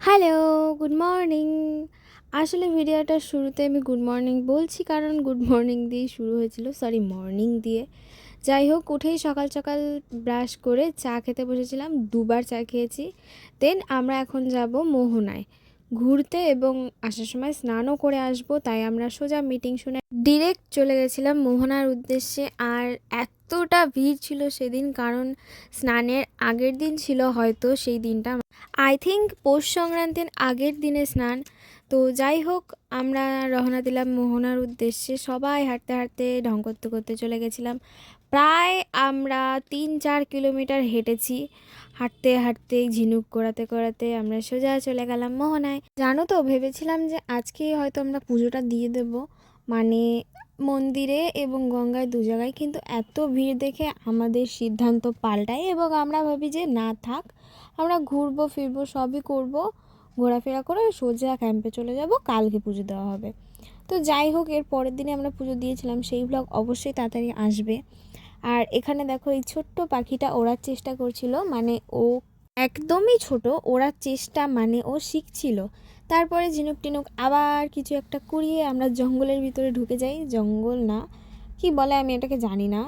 Hello, good morning. আসলে ভিডিওটার শুরুতে আমি গুড মর্নিং বলছি কারণ গুড মর্নিং দিয়েই শুরু হয়েছিল, সরি মর্নিং দিয়ে। যাই হোক, উঠেই সকাল সকাল ব্রাশ করে চা খেতে বসেছিলাম, দুবার চা খেয়েছি। দেন আমরা এখন যাব মোহনায় ঘুরতে এবং আসার সময় স্নানও করে আসব, তাই আমরা সোজা মিটিং শুনে ডিরেক্ট চলে গেছিলাম মোহনার উদ্দেশ্যে। আর এতটা ভিড় ছিল সেদিন, কারণ স্নানের আগের দিন ছিল হয়তো সেই দিনটা, আই থিঙ্ক পৌষ সংক্রান্তির আগের দিনে স্নান। তো যাই হোক, আমরা রওনা দিলাম মোহনার উদ্দেশ্যে। সবাই হাঁটতে হাঁটতে ঢং করতে করতে চলে গেছিলাম। প্রায় আমরা 3-4 কিলোমিটার হেঁটেছি। হাঁটতে হাঁটতে ঝিনুক করাতে করাতে আমরা সোজা চলে গেলাম মোহনায়। জানো তো, ভেবেছিলাম যে আজকে হয়তো আমরা পুজোটা দিয়ে দেব, মানে মন্দিরে এবং গঙ্গায় দু জায়গায়, কিন্তু এত ভিড় দেখে আমাদের সিদ্ধান্ত পাল্টাই এবং আমরা ভাবি যে না থাক, আমরা ঘুরবো ফিরবো সবই করব, ঘোরাফেরা করে সোজা ক্যাম্পে চলে যাব, কালকে পুজো দেওয়া হবে। তো যাই হোক, এর পরের দিনে আমরা পুজো দিয়েছিলাম, সেই ব্লগ অবশ্যই তাড়াতাড়ি আসবে। আর এখানে দেখো, এই ছোট্ট পাখিটা ওড়ার চেষ্টা করছিল, মানে ও একদমই ছোট, ওড়ার চেষ্টা মানে ও শিখছিল। তারপরে ঝিনুক টিনুক আবার কিছু একটা কুড়িয়ে আমরা জঙ্গলের ভিতরে ঢুকে যাই। জঙ্গল না, কি বলে আমি এটাকে জানি না।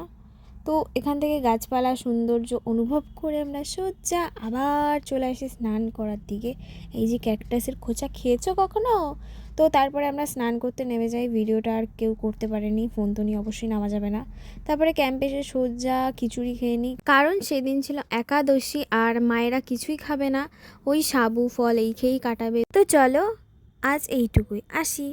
তো এখান থেকে গাছপালা সৌন্দর্য অনুভব করে আমরা সোজা আবার চলে আসি স্নান করার দিকে। এই যে ক্যাকটাসের খোঁচা খেয়েছো কখনো? তো তারপরে আমরা স্নান করতে নেমে যাই। ভিডিওটা আর কেউ করতে পারেনি, ফোন তো নিয়ে অবশ্যই নামা যাবে না। তারপরে ক্যাম্পে এসে সোজা খিচুড়ি খেয়ে নিই, কারণ সেদিন ছিল একাদশী আর মায়েরা কিছুই খাবে না, ওই সাবু ফল এই খেয়েই কাটাবে। তো চলো, আজ এইটুকুই, আসি।